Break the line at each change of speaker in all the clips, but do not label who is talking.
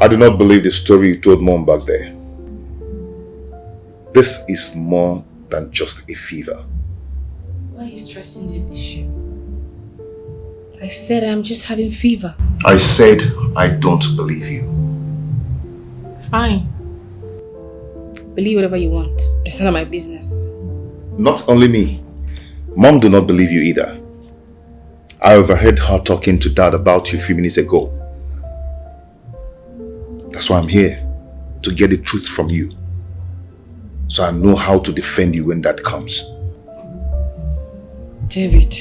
I do not believe the story you told Mom back there. This is more than just a fever.
Why are you stressing this issue? I said I'm just having fever.
I said I don't believe you.
Fine. Believe whatever you want. It's none of my business.
Not only me. Mom do not believe you either. I overheard her talking to Dad about you a few minutes ago. That's why I'm here. To get the truth from you. So I know how to defend you when that comes.
David,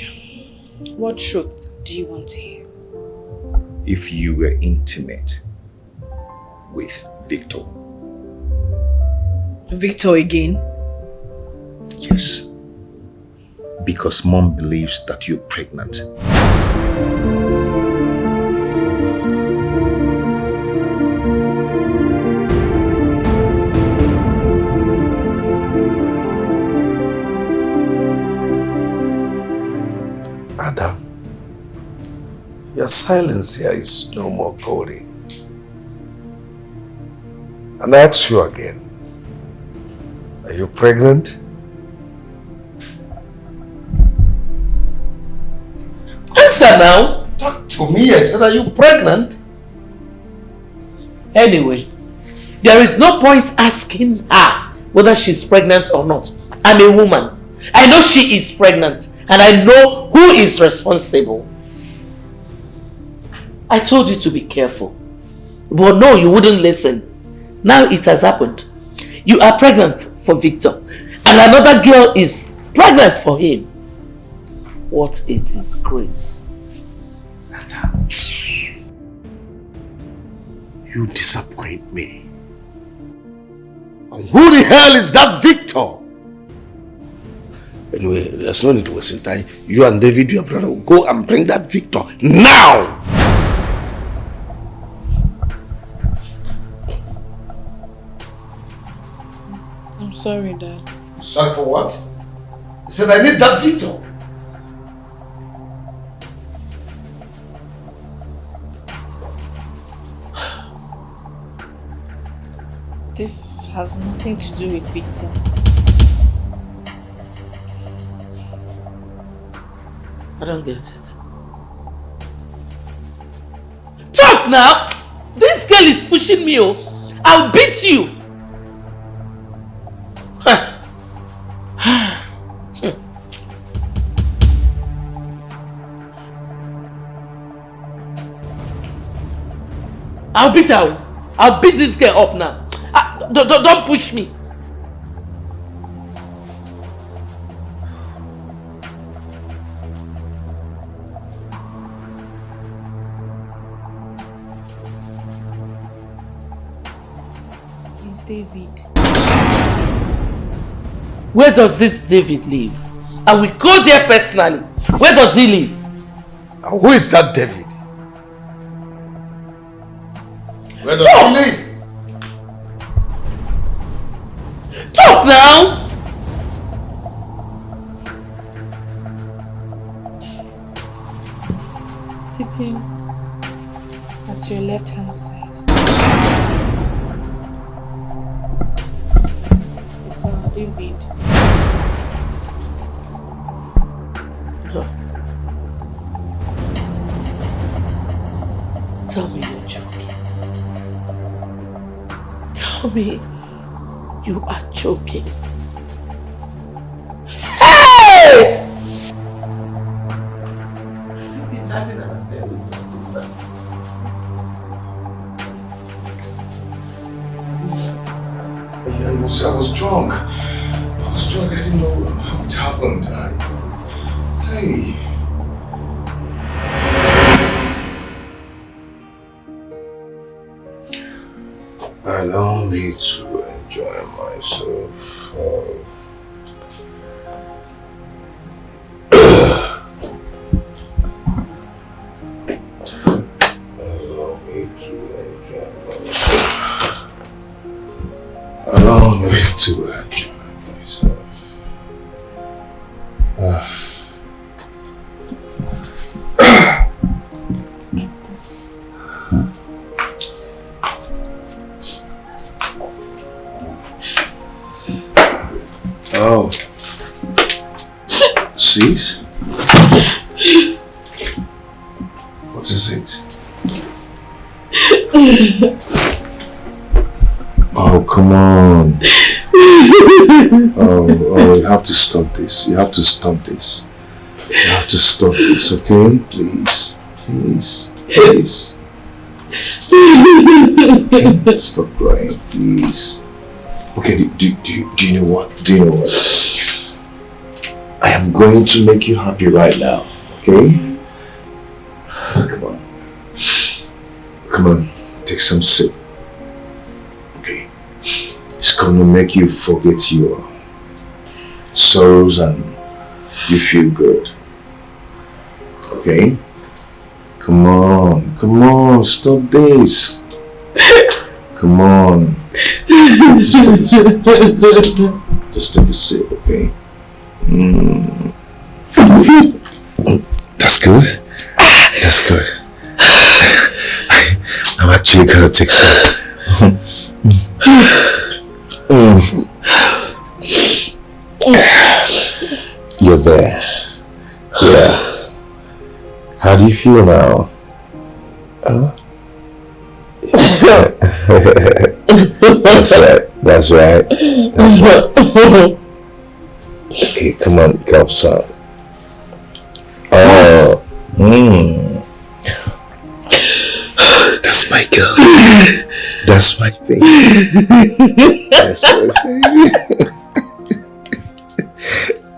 what truth do you want to hear?
If you were intimate with Victor.
Victor again?
Yes. Because Mom believes that you're pregnant.
Adam, your silence here is no more golden. And I ask you again, are you pregnant?
Answer now.
Talk to me. I said, are you pregnant?
Anyway, there is no point asking her whether she's pregnant or not. I'm a woman. I know she is pregnant and I know who is responsible. I told you to be careful. But no, you wouldn't listen. Now it has happened. You are pregnant for Victor and another girl is pregnant for him. What a disgrace.
You disappoint me. And who the hell is that Victor? Anyway, there's no need to waste time. You and David, your brother, go and bring that Victor now!
I'm sorry, Dad.
Sorry for what? He said, I need that Victor.
This has nothing to do with Victor.
I don't get it. Talk now! This girl is pushing me. Oh, I'll beat you. I'll beat her. I'll beat this girl up now. Don't push me.
It's David.
Where does this David live? I will go there personally. Where does he live?
Who is that David? Where does he live?
Talk now!
Sitting at your left hand side. It's our David.
Tell me you're joking. Tell me you are joking. Hey! Have you been having an affair with your sister?
I was drunk. I didn't know how it happened. Hey. Allow me to enjoy myself. Allow me to enjoy myself. Allow me to enjoy myself. it? What is it? Oh, come on. Oh, you have to stop this. You have to stop this. You have to stop this, okay? Please. Please. Please. Okay, stop crying, please. Okay, do you know what? Do you know what? I am going to make you happy right now, okay? Come on. Come on, take some sip. Okay. It's going to make you forget your sorrows and you feel good. Okay? Come on, stop this. Come on. Just take a sip, okay? That's good. That's good. I'm actually gonna take some. You're there. Yeah. How do you feel now? Huh? That's right. Okay, come on, cup some. Oh, that's my girl. That's my baby. That's my baby.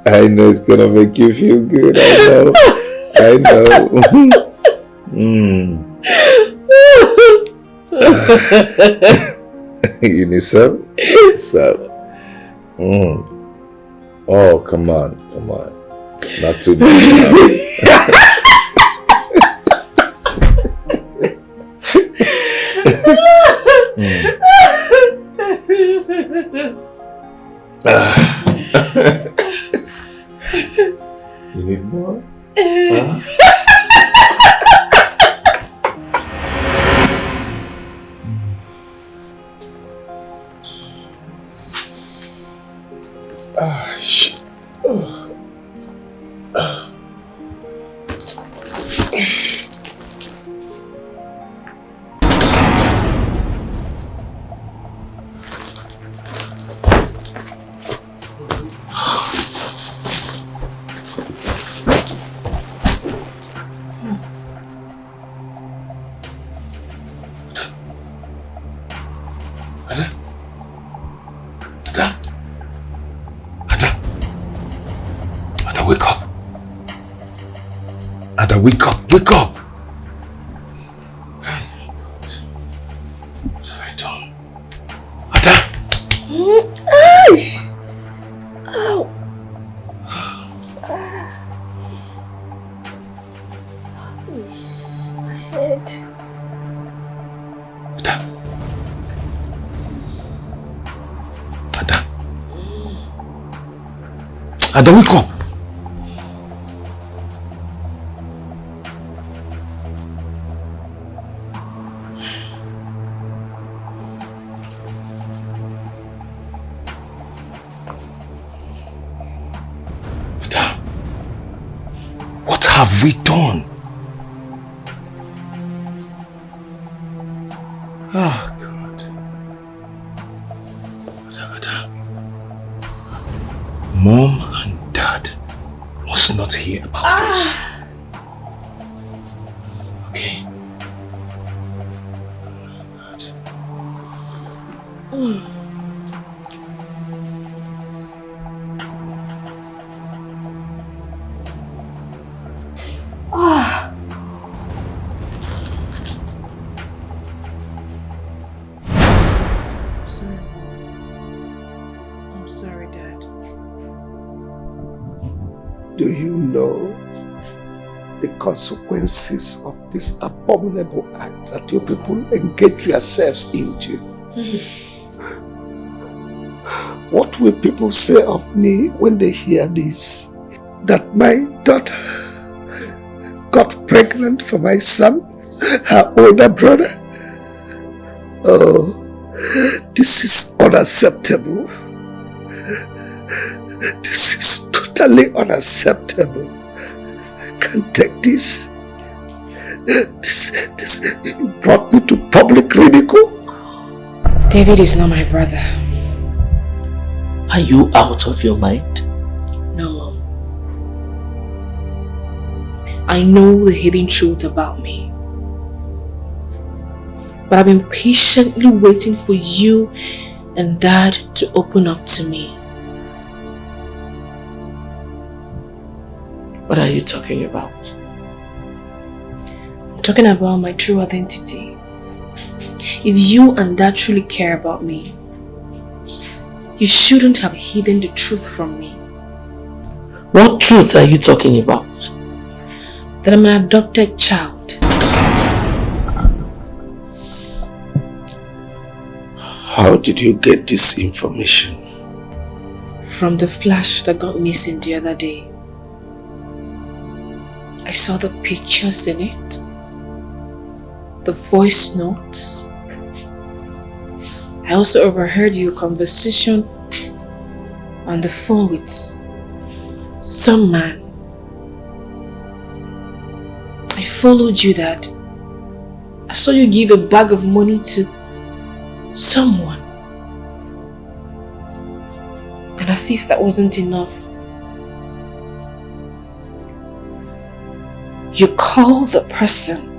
I know it's gonna make you feel good. I know. You need some? Some. Oh, come on. Not too much now. You need more? Huh? Shit. Wake up! Oh my God. What have I done? Ada!
Ow! My head.
Ada, wake up! What have we done? Oh God. Ada. Mom and Dad must not hear about this. Okay.
I'm sorry, Dad.
Do you know the consequences of this abominable act that you people engage yourselves into? What will people say of me when they hear this? That my daughter got pregnant for my son, her older brother? Oh, this is unacceptable. This is totally totally unacceptable. I can't take this. This brought me to public ridicule.
David is not my brother.
Are you out of your mind?
No, Mom. I know the hidden truth about me. But I've been patiently waiting for you and Dad to open up to me.
What are you talking about?
I'm talking about my true identity. If you and Dad truly care about me, you shouldn't have hidden the truth from me.
What truth are you talking about?
That I'm an adopted child.
How did you get this information?
From the flash that got missing the other day. I saw the pictures in it, the voice notes. I also overheard your conversation on the phone with some man. I followed you, Dad. I saw you give a bag of money to someone. And as if that wasn't enough, you called the person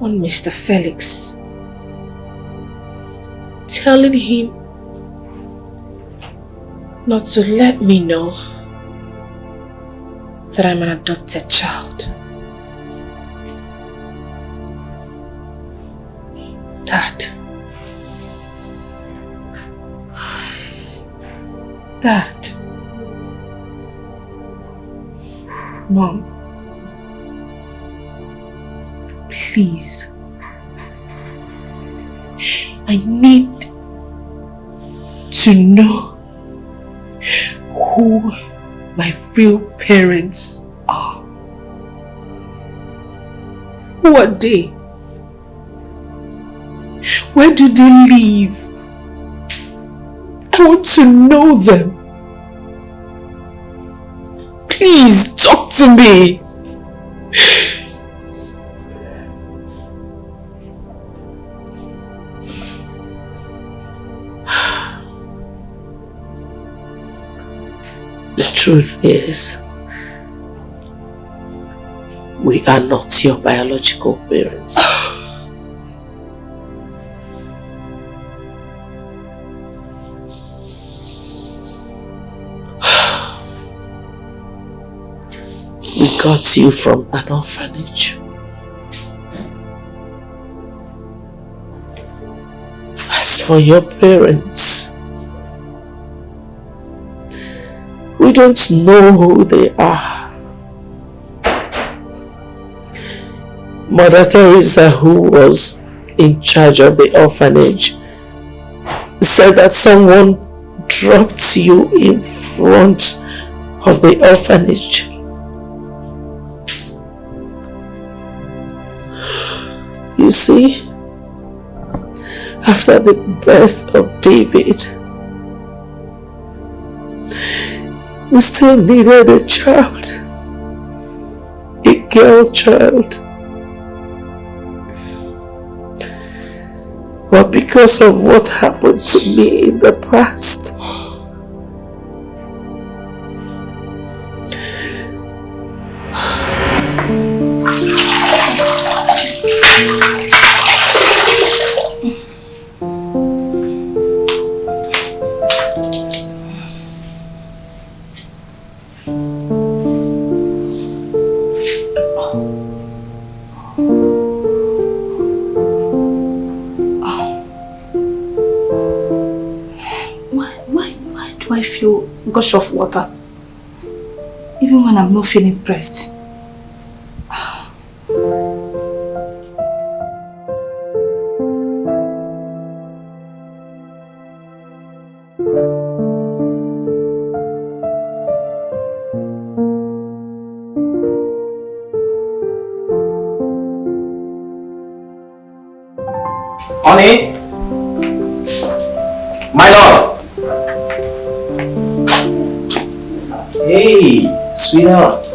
on Mr. Felix, telling him not to let me know that I'm an adopted child. Dad. Mom. Please. I need to know who my real parents are. Who are they? Where do they live? I want to know them. Please, talk to me.
The truth is, we are not your biological parents. We got you from an orphanage. As for your parents, we don't know who they are. Mother Teresa, who was in charge of the orphanage, said that someone dropped you in front of the orphanage. You see, after the birth of David, we still needed a child, a girl child. But because of what happened to me in the past,
gush of water, even when I'm not feeling pressed.
Onny, my love. Hey, sweetheart.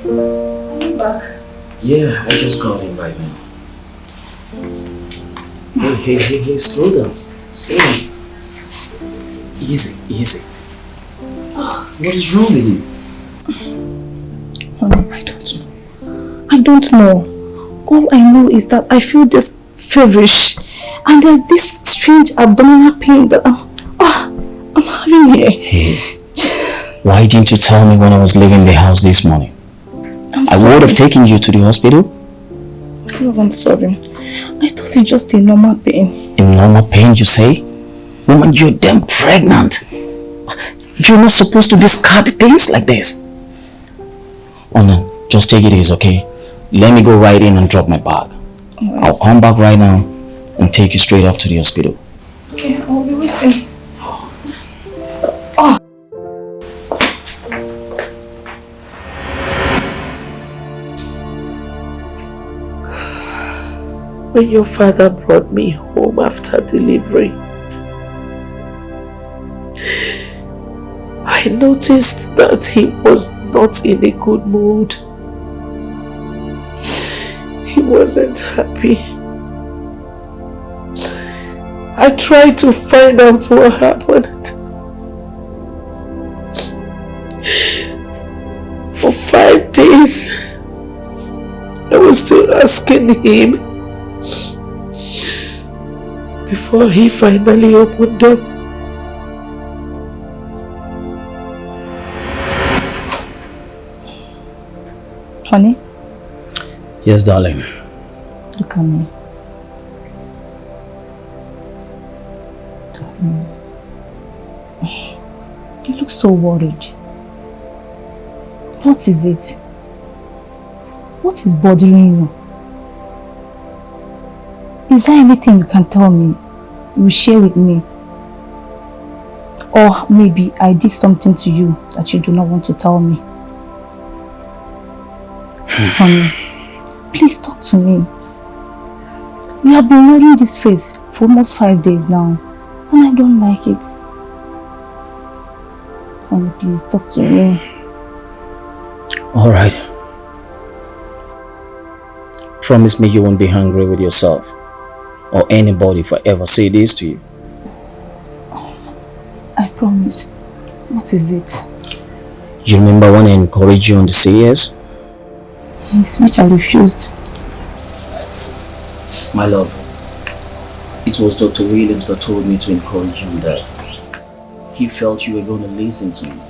I'm back.
Yeah, I just got in right now. Hey, slow down. Slow down. Easy. What is wrong with you?
Honey, I don't know. All I know is that I feel just feverish. And there's this strange abdominal pain that I'm having here.
Hey, why didn't you tell me when I was leaving the house this morning? I would have taken you to the hospital.
Love, I'm sorry. I thought it's just a normal pain.
A normal pain, you say? Woman, you're damn pregnant. You're not supposed to discard things like this. Oh no, just take it easy, okay? Let me go right in and drop my bag.
Right.
I'll come back right now and take you straight up to the hospital.
Okay, I'll be waiting.
When your father brought me home after delivery, I noticed that he was not in a good mood. He wasn't happy. I tried to find out what happened. For 5 days, I was still asking him before he finally opened up.
Honey?
Yes, darling.
Look at me. You look so worried. What is it? What is bothering you? Is there anything you can tell me? You will share with me? Or maybe I did something to you that you do not want to tell me? Honey, please talk to me. You have been wearing this face for almost 5 days now, and I don't like it. Honey, please talk to me.
Alright. Promise me you won't be angry with yourself or anybody if I ever say this to you.
I promise. What is it?
You remember when I encouraged you on the CS?
Yes, which I refused.
My love, it was Dr. Williams that told me to encourage you that he felt you were going to listen to me.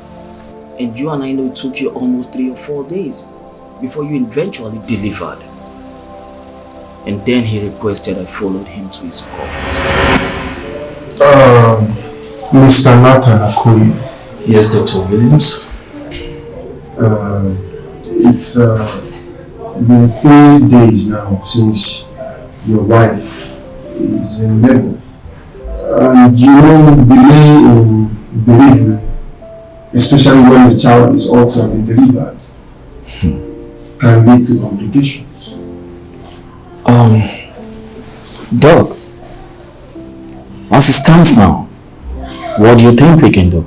And you and I know it took you almost 3 or 4 days before you eventually delivered. And then he requested I followed him to his office.
Mr. Nathan Akoye.
Yes, Dr. Williams.
It's been 3 days now since your wife is in labor. And you know, delay in delivery, especially when the child is also being delivered, can lead to complications.
Doc, as it stands now, what do you think we can do?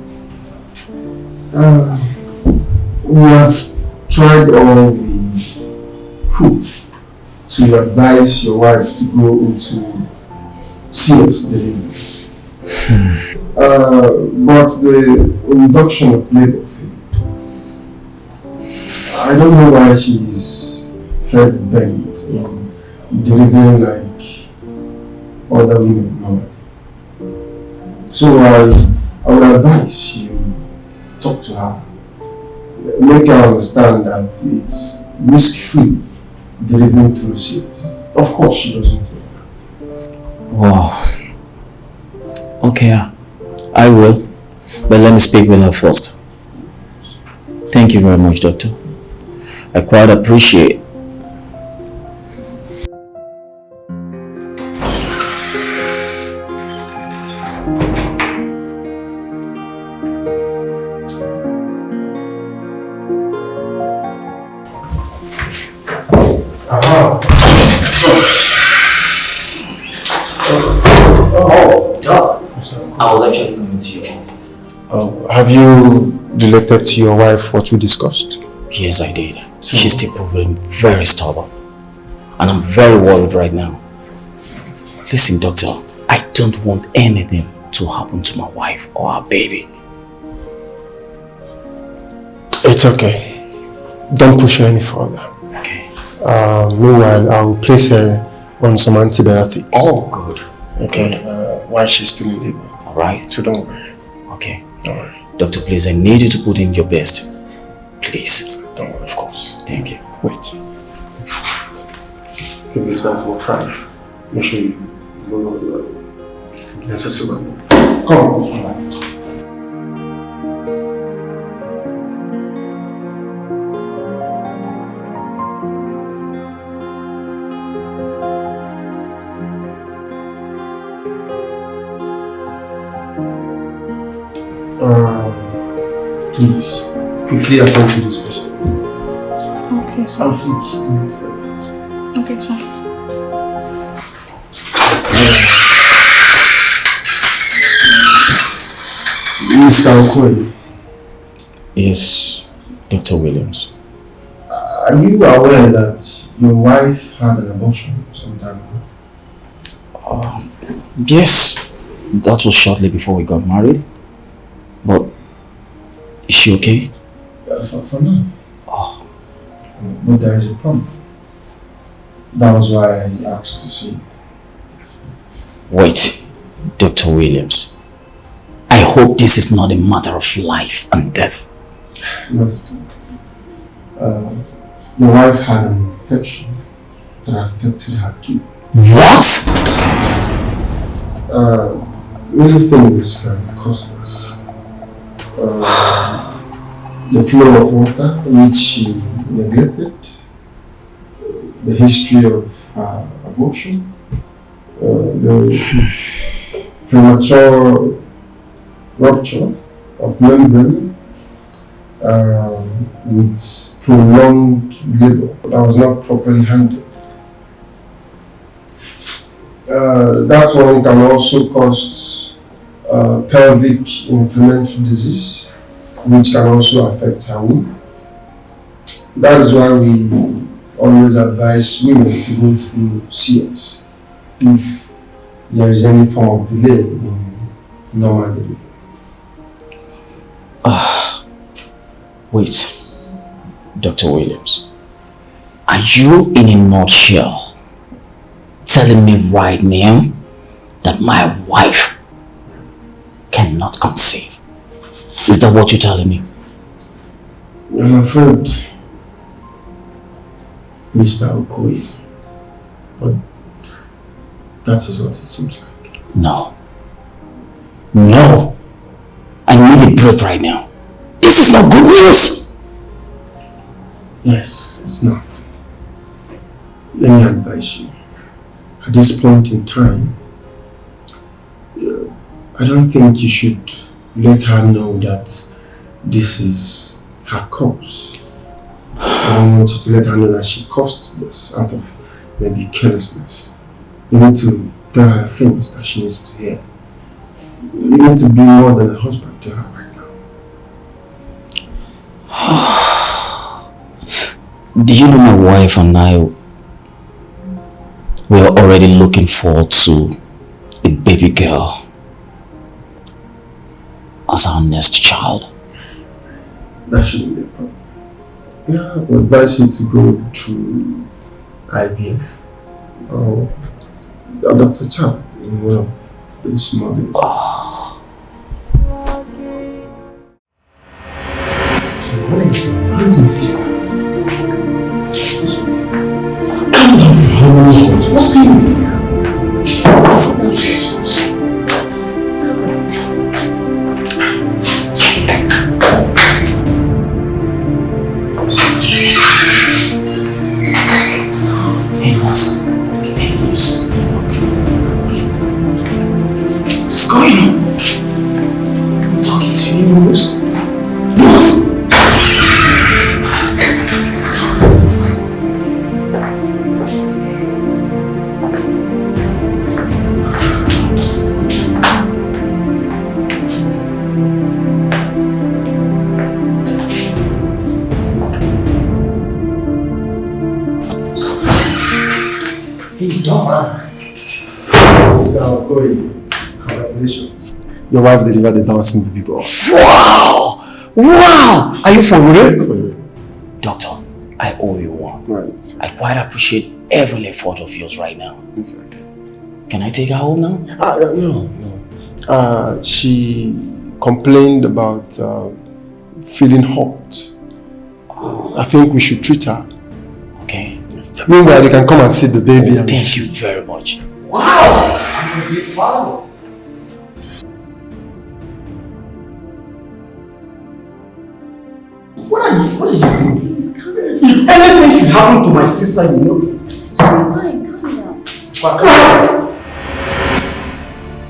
We have tried all we could to advise your wife to go into serious delivery. But the induction of labor failed. I don't know why she's head bent on delivering like other women normally. So I would advise you talk to her, make her understand that it's risk-free delivering through CS. Of course she doesn't want that.
Wow. Okay, I will. But let me speak with her first. Thank you very much, Doctor. I quite appreciate it.
Have you
related to your wife what we discussed?
Yes, I did. She's still proving very stubborn. And I'm very worried right now. Listen, doctor, I don't want anything to happen to my wife or our baby.
It's okay. Don't push her any further.
Okay.
Meanwhile, I'll place her on some antibiotics.
Oh, good.
Okay. While she's still in labor.
Alright.
So don't worry.
Okay.
Alright.
Doctor, please, I need you to put in your best. Please.
Don't worry, of course.
Thank you.
Wait. Give this down to 5. Make sure you go necessary. Come on. Please, quickly attend to this person.
Okay, sir.
And please, do it first.
Okay, sir.
Mr. Okoye.
Yes, Dr. Williams.
Are you aware that your wife had an abortion some time ago?
Yes, that was shortly before we got married. But is she okay?
For now.
Oh.
But there is a problem. That was why I asked to see you.
Wait, Dr. Williams. I hope this is not a matter of life and death.
Not at all. Your wife had an infection that affected her too.
What?
Many things can cause this. The flow of water which she neglected, the history of abortion, the premature rupture of membrane with prolonged labor that was not properly handled. That one can also cause pelvic inflammatory disease, which can also affect her womb. That is why we always advise women to go through CS if there is any form of delay in normal delivery.
Wait, Dr. Williams. Are you in a nutshell telling me right now that my wife cannot conceive? Is that what you're telling me?
I'm afraid, Mr. Okoye, but that is what it seems like.
No. No! I need a break right now. This is not good news!
Yes, it's not. Let me advise you. At this point in time, I don't think you should let her know that this is her cause. I don't want you to let her know that she caused this out of maybe carelessness. You need to tell her things that she needs to hear. You need to be more than a husband to her right now.
Do you know my wife and I, we are already looking forward to a baby girl as our next child?
That shouldn't be a problem. Yeah, I would advise you to go through IVF or Dr. Chan in one of these models. So what is it? Brothers and sisters? Calm down for how many years? What's going on?
Sit down. Have a seat.
Hey, boss. Hey, boss. What's going on? I'm talking to you, boss. Boss!
So, congratulations. Your wife delivered the bouncing baby boy.
Wow! Wow! Are you for real? Doctor, I owe you one.
Right.
I quite appreciate every effort of yours right now.
Exactly.
Can I take her home now?
No. She complained about feeling hot. I think we should treat her.
Okay.
Yes. Meanwhile, they can come and see the baby. And
thank you very much.
Wow! I'm a big father. What are you saying?
Please, calm down.
If anything should happen to my sister, you know it.
Fine, calm down.
But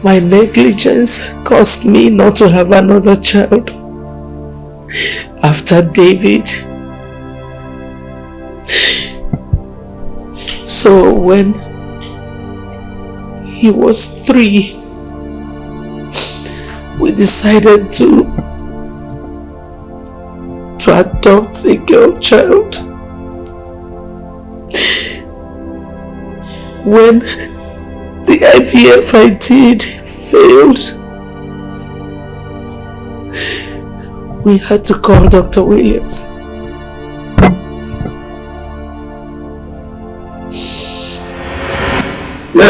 My negligence caused me not to have another child after David. So when he was 3, we decided to adopt a girl child. When the IVF I did failed, we had to call Dr. Williams.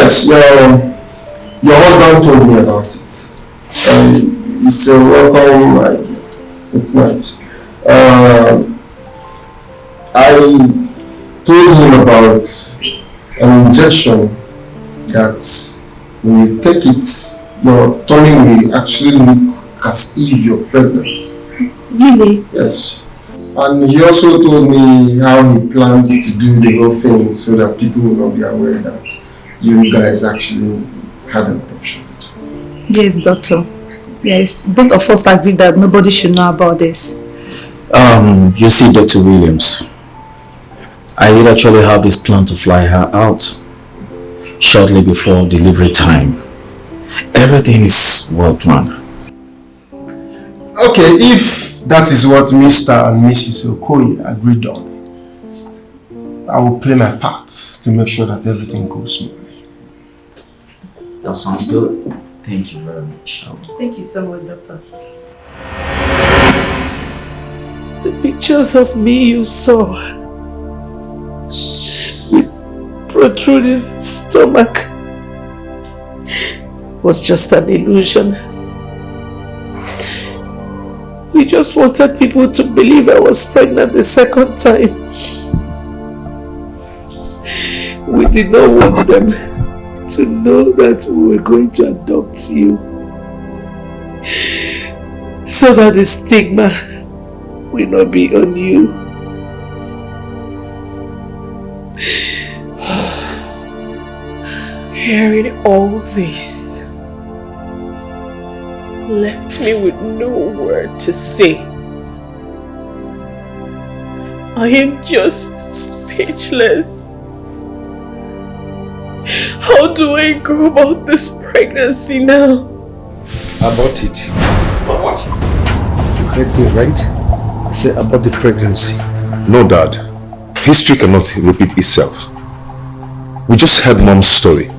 yes, your husband told me about it. It's a welcome idea. It's nice. I told him about an injection that when you take it, your tummy will actually look as if you're pregnant.
Really?
Yes. And he also told me how he planned to do the whole thing so that people will not be aware that you guys actually had an adoption.
Yes, doctor. Yes, both of us agree that nobody should know about this.
You see, Dr. Williams, I did actually have this plan to fly her out shortly before delivery time. Everything is well planned.
Okay, if that is what Mr. and Mrs. Okoye agreed on, I will play my part to make sure that everything goes smoothly.
That sounds good. Thank you very much.
Thank you so much, doctor.
The pictures of me you saw with protruding stomach was just an illusion. We just wanted people to believe I was pregnant the second time. We did not want them to know that we were going to adopt you, so that the stigma will not be on you. Hearing all this left me with no word to say. I am just speechless. How do I go about this pregnancy now?
About it. What? You heard me right? I said about the pregnancy.
No, Dad. History cannot repeat itself. We just heard Mom's story.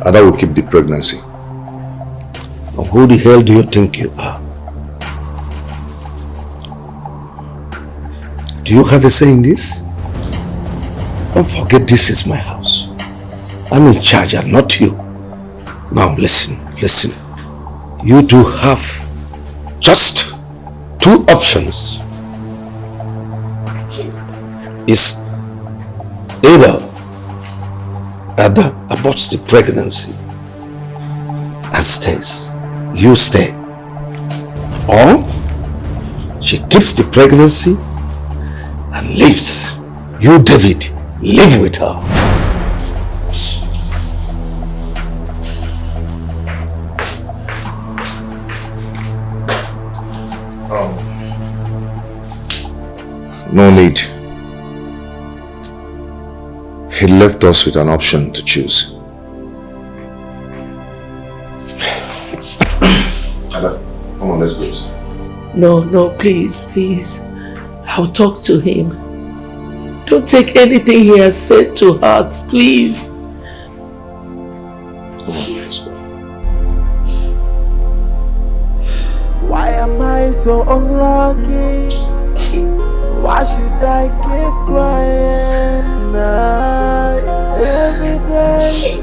And I will keep the pregnancy.
And who the hell do you think you are? Do you have a say in this? Don't forget this is my house. I'm in charge and not you. Now listen. You do have just 2 options. It's either Ada aborts the pregnancy and stays. You stay. Or she keeps the pregnancy and leaves. You, David, live with her.
No need. He left us with an option to choose. Ada, come on, let's go.
No, please. I'll talk to him. Don't take anything he has said to heart, please.
Why am I so unlucky? Why should I keep crying? Every day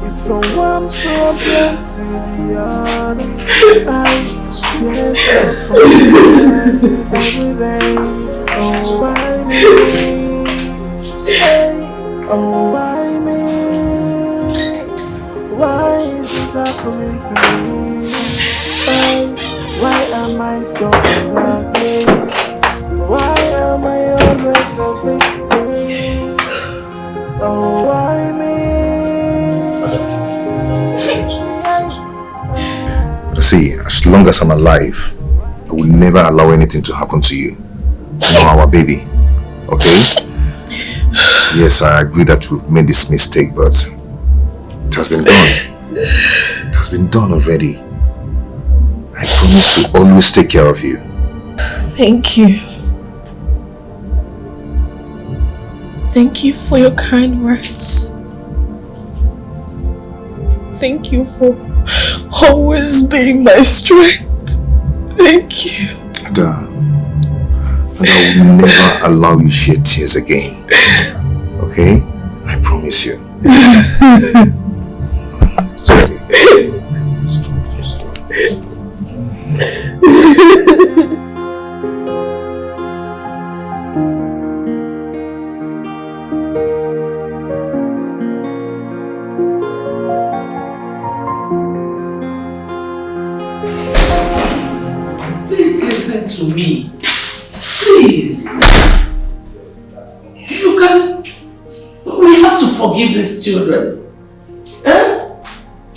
it's from one problem to the other. I tears up every day. Oh, why me? Hey, oh, why me? Why is this happening to me? Hey, why am I so unlucky? Why am I always a victim? Oh, why me?
See, as long as I'm alive, I will never allow anything to happen to you. You know, our baby. Okay? Yes, I agree that we've made this mistake, but it has been done. It has been done already. I promise to always take care of you.
Thank you. Thank you for your kind words. Thank you for always being my strength. Thank you.
Ada, and I will never allow you shed tears again. Okay? I promise you. It's okay.
Please listen to me. Please. We have to forgive these children. Eh?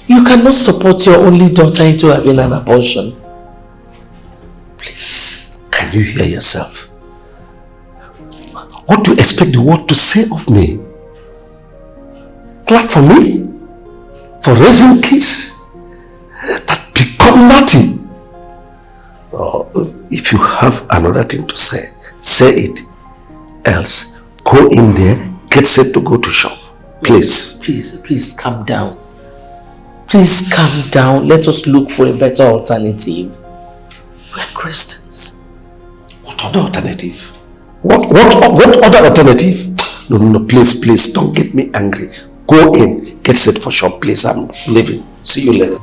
You cannot support your only daughter into having an abortion.
Please, can you hear yourself? What do you expect the world to say of me? Clap for me? For raising kids that become nothing? Or if you have another thing to say it. Else, go in there, get set to go to shop. Please.
Please calm down. Please calm down. Let us look for a better alternative. We're Christians.
What other alternative? What other alternative? No, please, don't get me angry. Go in, get set for shop, please. I'm leaving. See you later.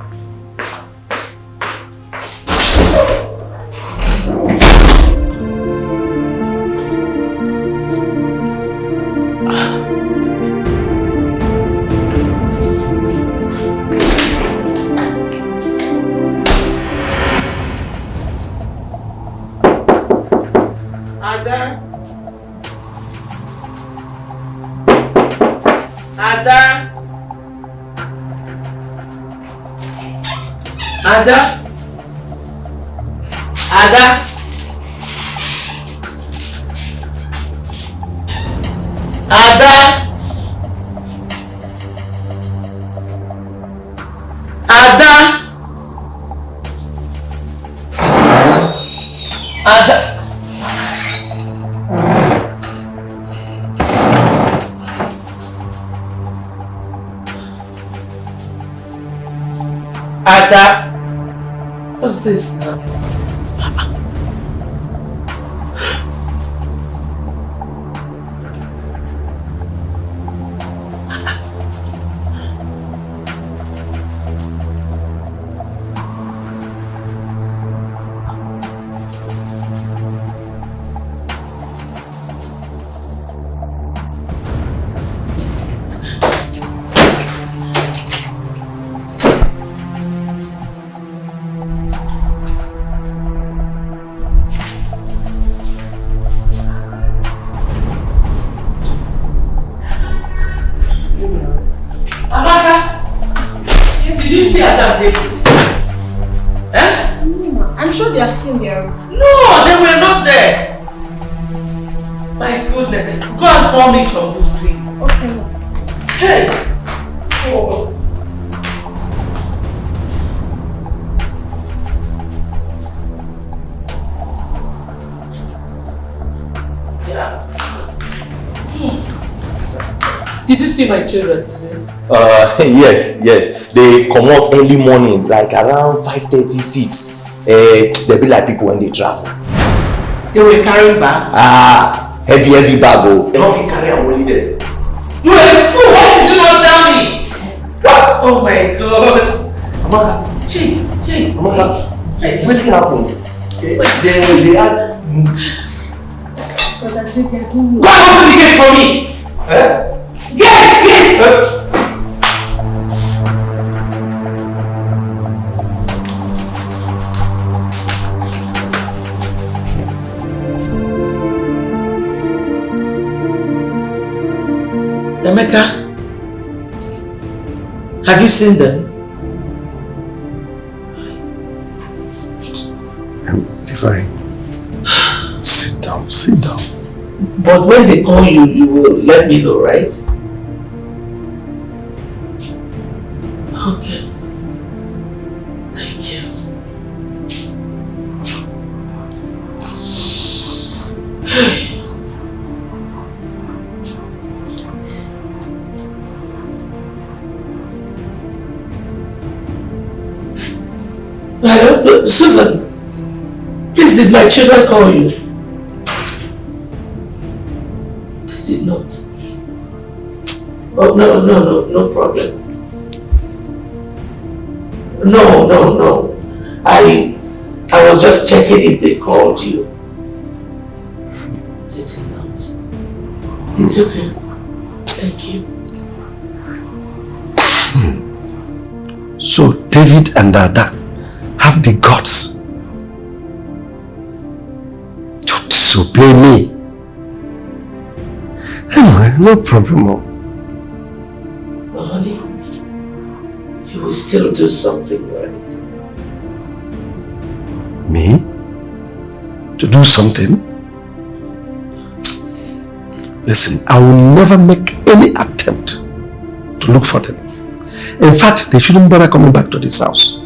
Ada, what's this now?
I'm sure they are still there.
No, they were not there. My goodness. Go and call me Chombu, please.
Okay.
Hey! Oh. Yeah. Did you see my children today?
Yes. They come out early morning, like around 5:36. They be like people when they travel.
They were carrying bags?
Heavy bag. They don't carry a only there.
You are a fool! Why did you not tell me? What? Oh my gosh!
Amaka.
Hey.
Amaka. Hey, what happened? They are...
Go open the gate for me! Get! Emeka, have you seen them?
Divine, sit down.
But when they call you, you will let me know, right? Okay. Thank you. Hello, Susan. Please, did my children call you? They did not. Oh, no problem. No. I was just checking if they called you. They did not. It's okay. Thank you.
So David and Ada have the guts to disobey me. Anyway, no problem.
But honey, you will still do something right.
Me? To do something? Listen, I will never make any attempt to look for them. In fact, they shouldn't bother coming back to this house.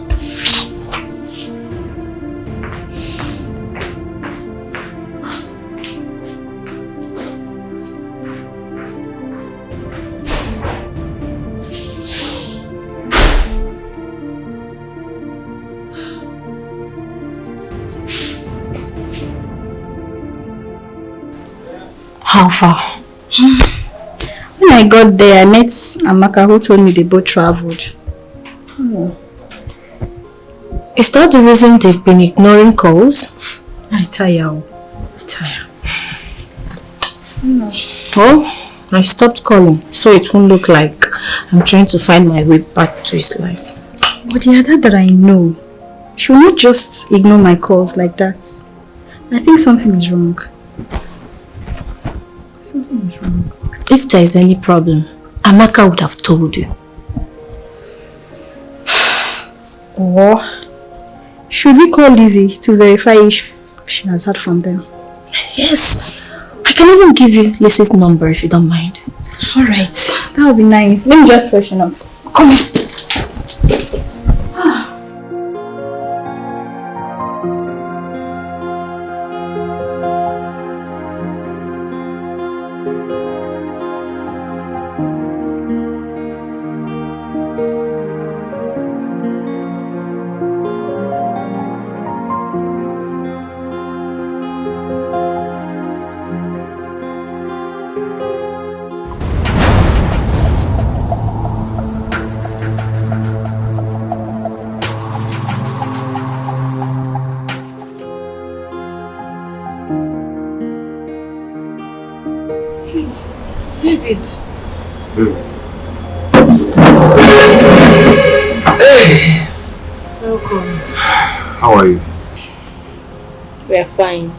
How far? When I got there, I met Amaka who told me they both traveled. Is that the reason they've been ignoring calls? I tire. Oh, I stopped calling so it won't look like I'm trying to find my way back to his life. But the other that I know, she will not just ignore my calls like that. I think something is wrong. If there is any problem, Amaka would have told you. Or should we call Lizzie to verify if she has heard from them? Yes. I can even give you Lizzie's number if you don't mind. Alright, that would be nice. Let me just freshen up. Come on.
David.
Hey!
Welcome.
How are you?
We are fine.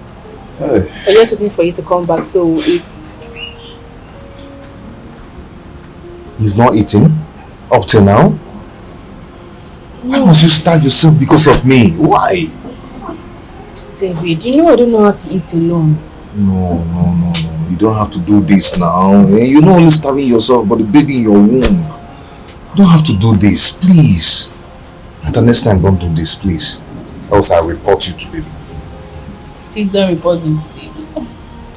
Hey.
We're just waiting for you to come back so we'll eat.
You've not eaten? Up till now? Why must you starve yourself because of me? Why?
David, you know I don't know how to eat alone.
No. You don't have to do this now. You're not only starving yourself, but the baby in your womb. You don't have to do this, please. And the next time, don't do this, please. Else I'll report you to baby.
Please don't report me to baby.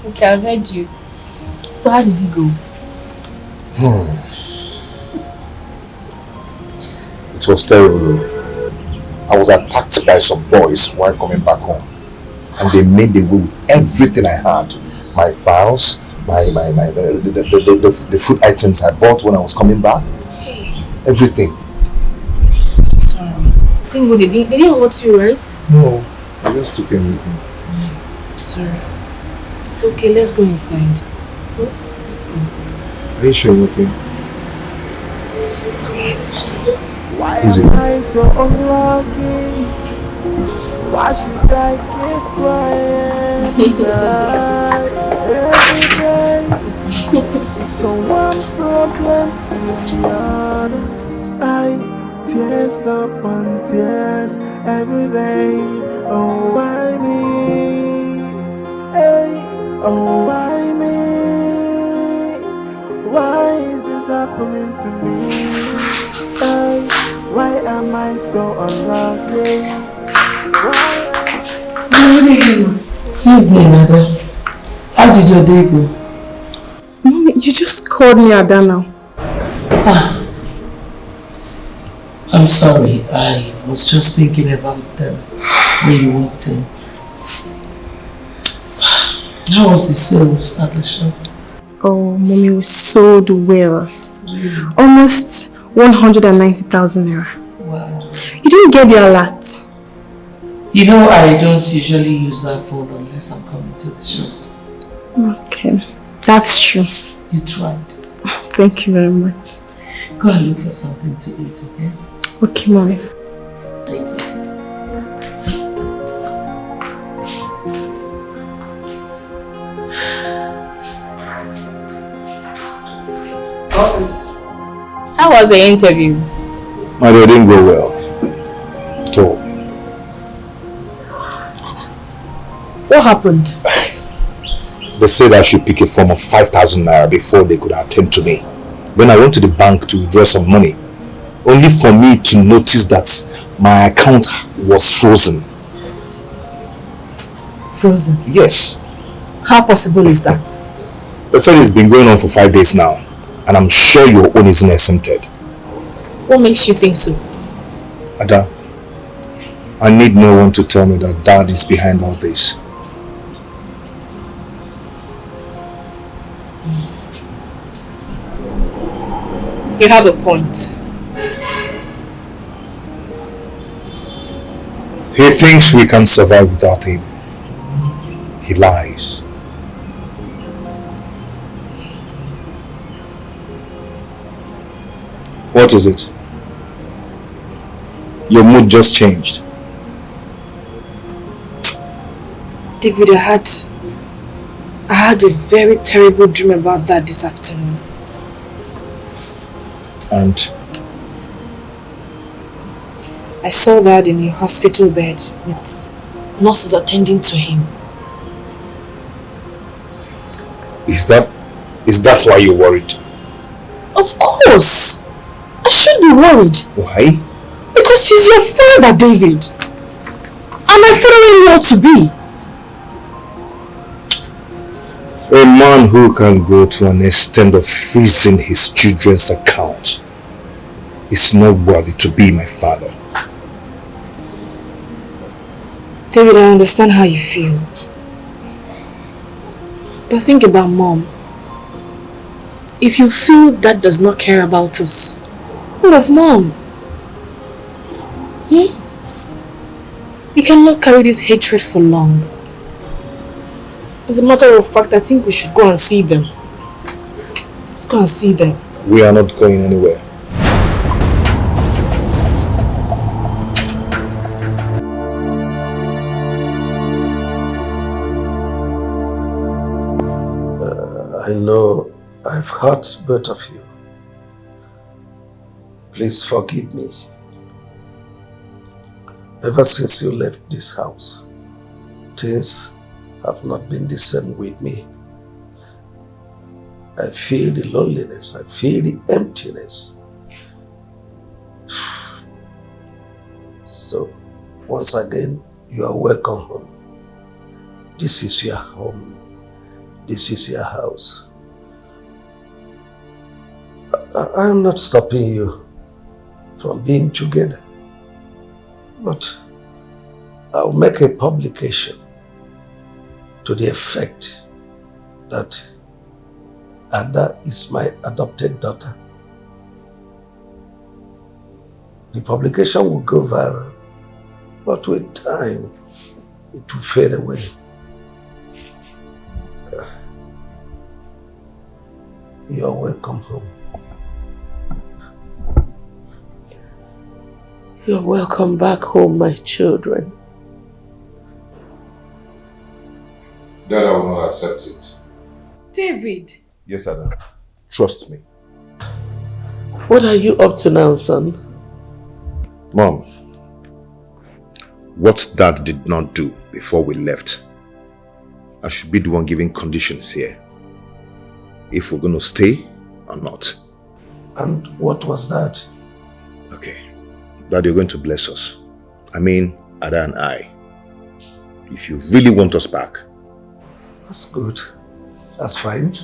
Okay, I've heard you. So how did you go?
It was terrible. I was attacked by some boys while coming back home. And they made away with everything I had. My files, the food items I bought when I was coming back. Everything.
Sorry. I think they didn't hurt you, right?
No. I just took everything.
Sorry. It's okay, let's go inside. Let's go.
Are you sure you're okay?
Yes.
Come on, let's go.
Why am I so unlucky? Why should I keep crying every day? It's from one problem to the other. I tears upon tears every day. Oh, why me? Hey, oh, why me? Why is this happening to me? Hey, why am I so unlucky?
How did your day go?
Mommy, you just called me Ada now.
I'm sorry. I was just thinking about them when you walked in. How was the sales at the shop?
Oh, Mommy, we sold well. Almost 190,000 naira.
Wow.
You didn't get the alert.
You know, I don't usually use that phone unless I'm coming to the shop.
Okay, that's true.
You tried.
Thank you very much.
Go and look for something to eat, okay?
Okay, Mommy.
Thank you.
How was the interview?
My day didn't go well. At all.
What happened?
They said I should pick a form of 5,000 naira before they could attend to me. Then I went to the bank to withdraw some money, only for me to notice that my account was frozen.
Frozen?
Yes.
How possible is that?
They said it's been going on for 5 days now, and I'm sure your own isn't exempted.
What makes you think so?
Ada, I need no one to tell me that Dad is behind all this.
You have a point.
He thinks we can survive without him. He lies. What is it? Your mood just changed.
David, I had a very terrible dream about that this afternoon.
And
I saw Dad in a hospital bed with nurses attending to him.
is that why you're worried?
Of course! I should be worried.
Why?
Because he's your father, David. And my father-in-law to be.
A man who can go to an extent of freezing his children's account is not worthy to be my father.
David, I understand how you feel. But think about Mom. If you feel Dad does not care about us, what of Mom? We cannot carry this hatred for long. As a matter of fact, I think we should go and see them. Let's go and see them.
We are not going anywhere.
I know I've hurt both of you. Please forgive me. Ever since you left this house, things have not been the same with me. I feel the loneliness, I feel the emptiness. So, once again, you are welcome home. This is your home. This is your house. I am not stopping you from being together, but I'll make a publication to the effect that Ada is my adopted daughter. The publication will go viral, but with time, it will fade away. You're welcome home.
You're welcome back home, my children.
Dad, I will not accept it.
David.
Yes, Ada. Trust me.
What are you up to now, son?
Mom, what Dad did not do before we left, I should be the one giving conditions here. If we're going to stay or not.
And what was that?
Okay. Dad, you're going to bless us. I mean, Ada and I. If you really want us back.
That's good. That's fine.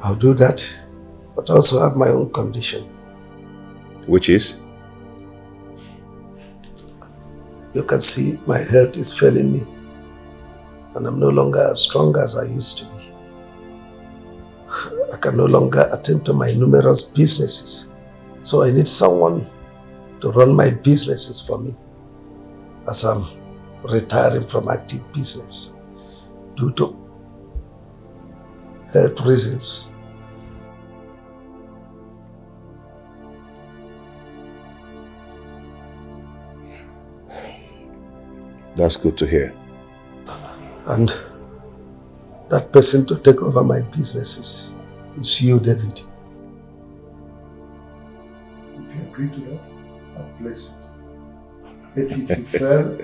I'll do that. But I also have my own condition.
Which is?
You can see my health is failing me. And I'm no longer as strong as I used to be. I can no longer attend to my numerous businesses. So I need someone to run my businesses for me as I'm retiring from active business due to health reasons.
That's good to hear.
And that person to take over my businesses is you, David. If you agree to that, I'll bless you. But if you fail,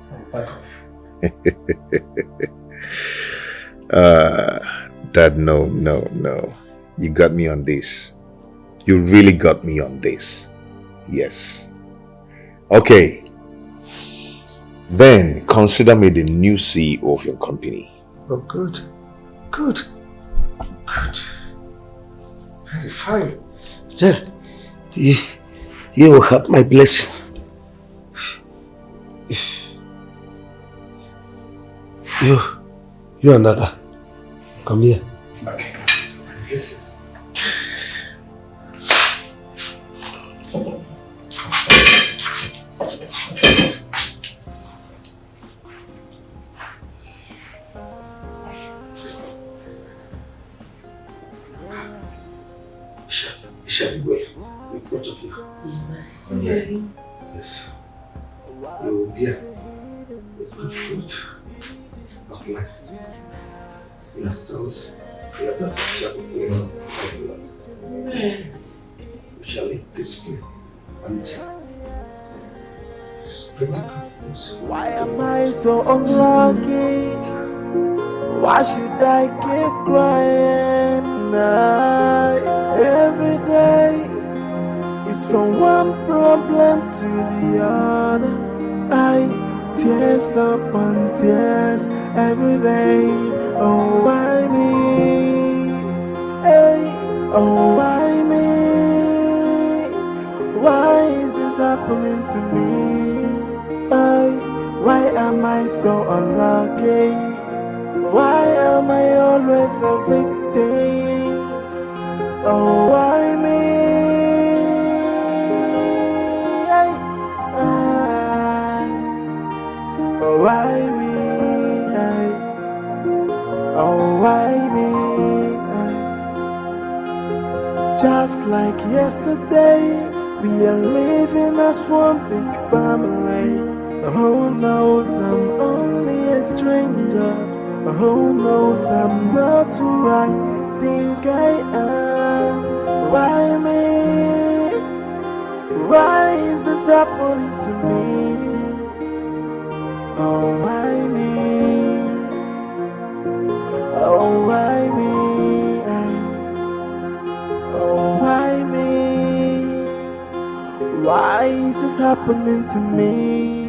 I'll back off.
Dad, no. You got me on this. You really got me on this. Yes. Okay. Then consider me the new CEO of your company.
Oh, good. Very fine. Then, you will have my blessing. You and Ada, come here.
Okay.
This is. Shall we wait? With both of you. Okay. Yes. You will be with good food. Okay. Yes, sounds. Your daughter shall be blessed by the Lord. We shall eat peacefully and spread the good news.
Why am I so unlucky? Why should I keep crying? Every day it's from one problem to the other. Tears upon tears every day. Oh, why me? Hey, oh, why me? Why is this happening to me? Hey, why am I so unlucky? Why am I always a victim? Oh, why me? Oh, why me? Oh, why me? Just like yesterday, we are living as one big family. Who knows I'm only a stranger? Who knows I'm not who I think I am? Why me? Why is this happening to me? Oh, why me? Oh, why me? Oh, why me? Why is this happening to me?